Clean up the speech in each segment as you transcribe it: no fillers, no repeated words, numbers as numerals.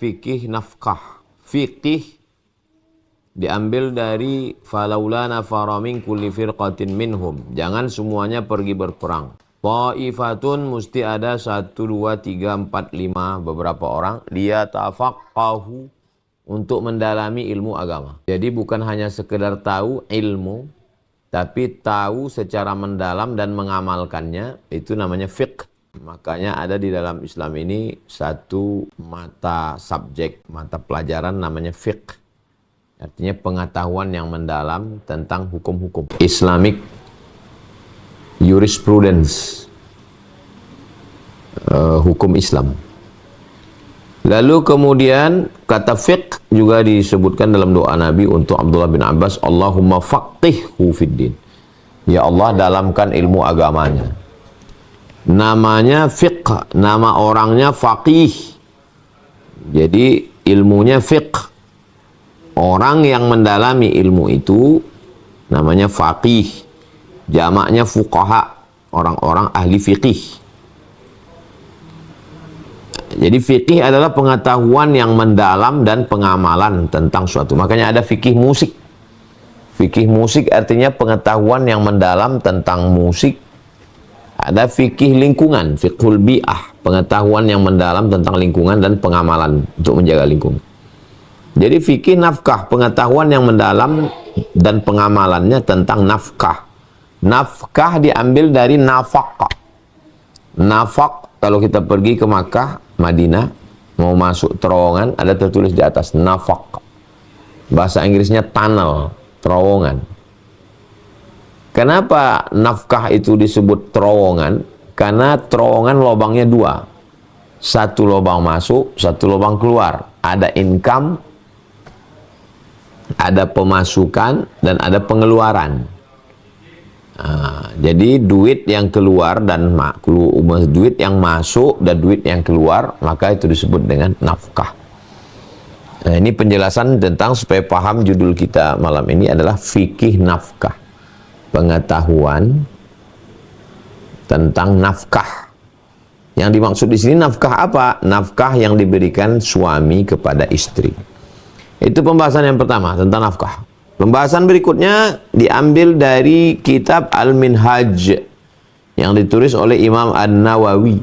fikih nafkah. Fikih diambil dari falaula nafara min kulli firqatin minhum. Jangan semuanya pergi berperang. Ta'ifatun mesti ada 1, 2, 3, 4, 5 beberapa orang. Dia tafaqahu untuk mendalami ilmu agama. Jadi bukan hanya sekedar tahu ilmu, tapi tahu secara mendalam dan mengamalkannya. Itu namanya fiqh. Makanya ada di dalam Islam ini satu mata subjek, mata pelajaran namanya fiqh. Artinya pengetahuan yang mendalam tentang hukum-hukum. Islamic jurisprudence, hukum Islam. Lalu kemudian kata fiqh juga disebutkan dalam doa Nabi untuk Abdullah bin Abbas, Allahumma faqihhu fiddin. Ya Allah, dalamkan ilmu agamanya. Namanya fiqh, nama orangnya faqih. Jadi ilmunya fiqh. Orang yang mendalami ilmu itu namanya faqih. Jamaknya fuqaha, orang-orang ahli fiqih. Jadi fikih adalah pengetahuan yang mendalam dan pengamalan tentang suatu. Makanya ada fikih musik. Fikih musik artinya pengetahuan yang mendalam tentang musik. Ada fikih lingkungan, fiqhul bi'ah, pengetahuan yang mendalam tentang lingkungan dan pengamalan untuk menjaga lingkungan. Jadi fikih nafkah, pengetahuan yang mendalam dan pengamalannya tentang nafkah. Nafkah diambil dari nafaqah. Nafaq, kalau kita pergi ke Makkah, Madinah, mau masuk terowongan, ada tertulis di atas nafaq. Bahasa Inggrisnya tunnel, terowongan. Kenapa nafkah itu disebut terowongan? Karena terowongan lubangnya 2. Satu lubang masuk, satu lubang keluar. Ada income, ada pemasukan, dan ada pengeluaran. Jadi duit yang keluar dan duit yang masuk dan duit yang keluar, maka itu disebut dengan nafkah. Nah, ini penjelasan tentang supaya paham judul kita malam ini adalah fikih nafkah. Pengetahuan tentang nafkah. Yang dimaksud di sini nafkah apa? Nafkah yang diberikan suami kepada istri. Itu pembahasan yang pertama tentang nafkah. Pembahasan berikutnya diambil dari kitab Al-Minhaj yang ditulis oleh Imam An-Nawawi.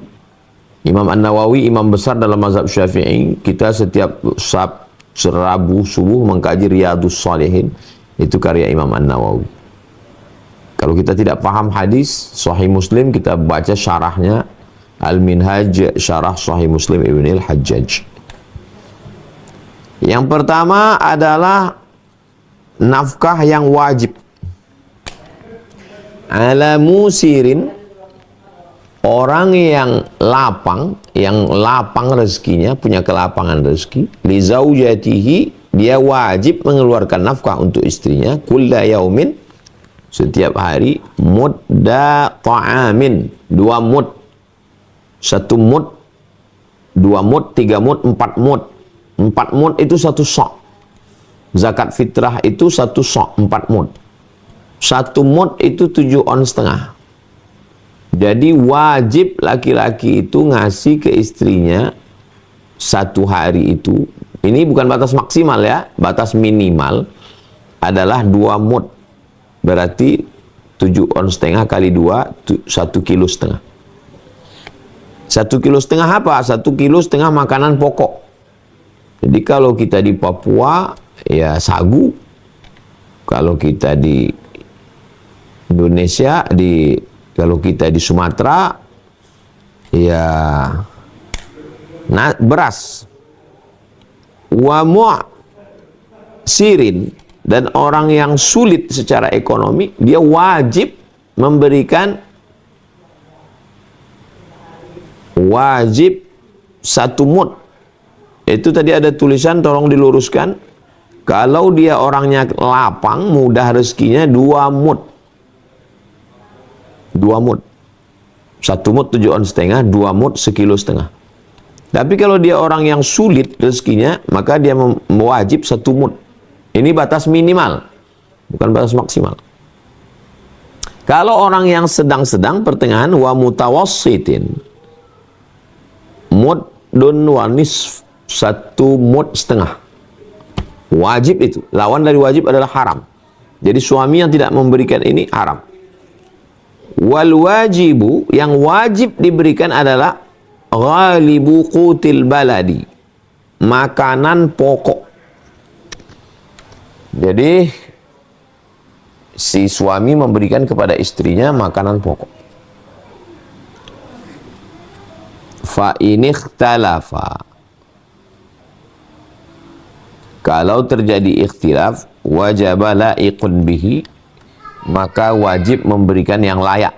Imam An-Nawawi, imam besar dalam mazhab Syafi'i. Kita setiap Rabu subuh mengkaji Riyadhus Shalihin. Itu karya Imam An-Nawawi. Kalau kita tidak paham hadis Sahih Muslim, kita baca syarahnya Al-Minhaj, syarah Sahih Muslim Ibn al-Hajjaj. Yang pertama adalah nafkah yang wajib. Ala musirin, orang yang lapang rezekinya, punya kelapangan rezeki. Li zaujatihi, dia wajib mengeluarkan nafkah untuk istrinya. Kulla yaumin, setiap hari. Mudda ta'amin, 2 mud. 1 mud, 2 mud, 3 mud, 4 mud. 4 mud itu 1 sok. Zakat fitrah itu 1 sok, 4 mud. 1 mud itu 7 on setengah. Jadi wajib laki-laki itu ngasih ke istrinya 1 hari itu. Ini bukan batas maksimal ya, batas minimal adalah 2 mud. Berarti 7 on setengah kali 2, 1,5 kilo. 1,5 kilo apa? 1,5 kilo makanan pokok. Jadi kalau kita di Papua, ya sagu. Kalau kita di Indonesia, kalau kita di Sumatera, ya beras. Wa mu'sirin, dan orang yang sulit secara ekonomi, dia wajib memberikan 1 mud. Itu tadi ada tulisan, tolong diluruskan. Kalau dia orangnya lapang, mudah rezekinya, 2 mud. 2 mud. 1 mud 7 on setengah, 2 mud 1,5 kilo. Tapi kalau dia orang yang sulit rezekinya, maka dia mewajib 1 mud. Ini batas minimal, bukan batas maksimal. Kalau orang yang sedang-sedang, pertengahan, wa mutawassitin, mud dun wa nisf, 1,5 mud. Wajib itu. Lawan dari wajib adalah haram. Jadi suami yang tidak memberikan ini haram. Wal wajibu, yang wajib diberikan adalah ghalibu qutil baladi, makanan pokok. Jadi si suami memberikan kepada istrinya makanan pokok. Fa inikhtalafa, kalau terjadi ikhtilaf, wajaba la'iqun bihi, maka wajib memberikan yang layak.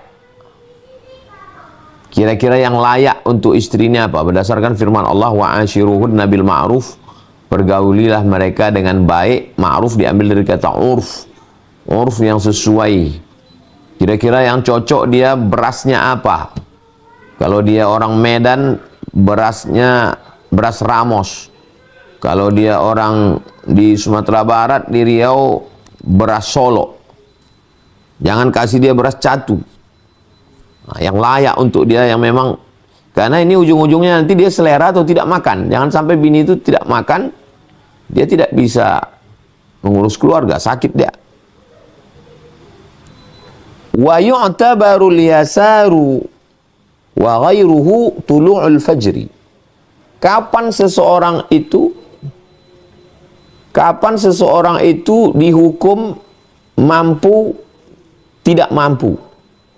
Kira-kira yang layak untuk istrinya apa? Berdasarkan firman Allah, wa ashiruhunna bil ma'ruf, pergaulilah mereka dengan baik. Ma'ruf diambil dari kata urf, urf yang sesuai. Kira-kira yang cocok dia berasnya apa? Kalau dia orang Medan, berasnya beras Ramos. Kalau dia orang di Sumatera Barat, di Riau, beras Solo. Jangan kasih dia beras Catu. Nah, yang layak untuk dia, yang memang, karena ini ujung-ujungnya nanti dia selera atau tidak makan. Jangan sampai bini itu tidak makan, dia tidak bisa mengurus keluarga, sakit dia. Wa yu'tabaru liyasaru wa ghairuhu tulu'ul fajri. Kapan seseorang itu dihukum mampu, tidak mampu?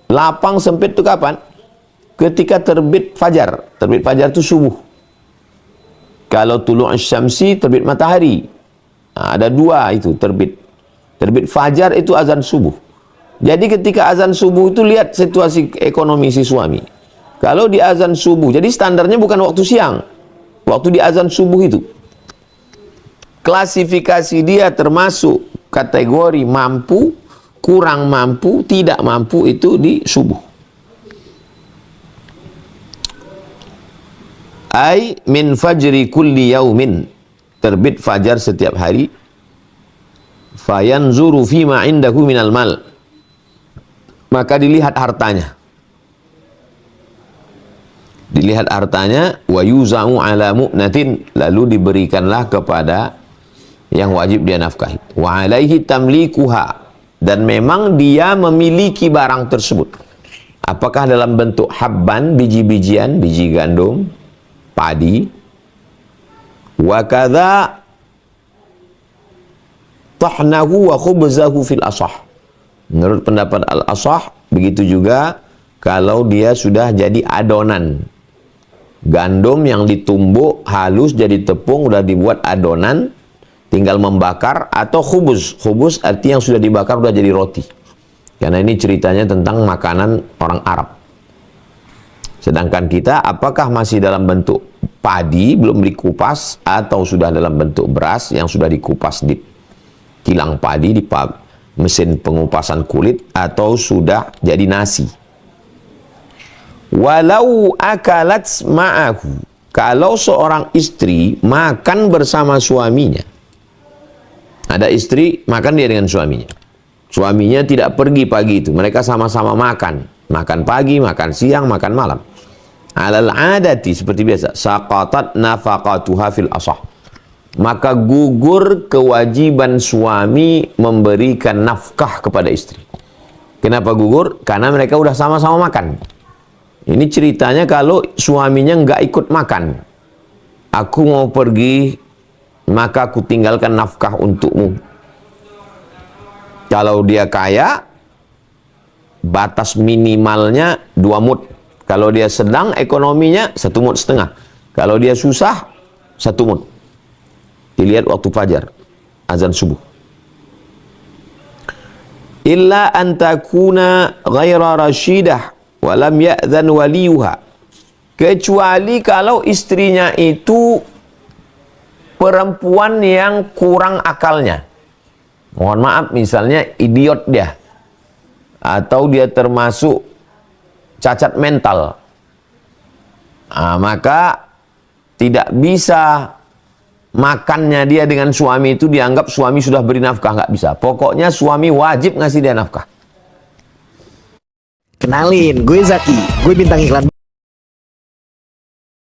Lapang sempit itu kapan? Ketika terbit fajar. Terbit fajar itu subuh. Kalau tulu'us syamsi, terbit matahari. Nah, ada dua itu terbit. Terbit fajar itu azan subuh. Jadi ketika azan subuh itu lihat situasi ekonomi si suami. Kalau di azan subuh, jadi standarnya bukan waktu siang. Waktu di azan subuh itu. Klasifikasi dia termasuk kategori mampu, kurang mampu, tidak mampu, itu di subuh. Ai min fajri kulli yaumin, terbit fajar setiap hari. Fayanzuru fima indahu minal mal, maka dilihat hartanya. Dilihat hartanya, wa yuza'u ala mu'natin, lalu diberikanlah kepada yang wajib dia nafkahi. Wa alaihi tamlikuha, dan memang dia memiliki barang tersebut. Apakah dalam bentuk habban, biji-bijian, biji gandum, padi, wa kadza tahnahu wa khubzahu fil asah. Menurut pendapat al-asah, begitu juga kalau dia sudah jadi adonan. Gandum yang ditumbuk halus jadi tepung, udah dibuat adonan, tinggal membakar, atau khubuz. Khubuz artinya yang sudah dibakar udah jadi roti. Karena ini ceritanya tentang makanan orang Arab. Sedangkan kita, apakah masih dalam bentuk padi, belum dikupas, atau sudah dalam bentuk beras yang sudah dikupas di kilang padi, di mesin pengupasan kulit, atau sudah jadi nasi. Walau akalat ma'ahu, kalau seorang istri makan bersama suaminya. Ada istri makan dia dengan suaminya. Suaminya tidak pergi pagi itu, mereka sama-sama makan. Makan pagi, makan siang, makan malam. Alal adati, seperti biasa. Saqatat nafaqatuha fil asah, maka gugur kewajiban suami memberikan nafkah kepada istri. Kenapa gugur? Karena mereka udah sama-sama makan. Ini ceritanya kalau suaminya nggak ikut makan. Aku mau pergi, maka aku tinggalkan nafkah untukmu. Kalau dia kaya, batas minimalnya 2 mud. Kalau dia sedang ekonominya 1,5 mud. Kalau dia susah 1 mud. Dilihat waktu fajar, azan subuh. Illa antakuna ghaira rasyidah walam ya'zan waliyuha, kecuali kalau istrinya itu perempuan yang kurang akalnya. Mohon maaf, misalnya idiot dia, atau dia termasuk cacat mental. Nah, maka tidak bisa makannya dia dengan suami itu dianggap suami sudah beri nafkah, nggak bisa. Pokoknya suami wajib ngasih dia nafkah. Kenalin, gue Zaki, gue bintang iklan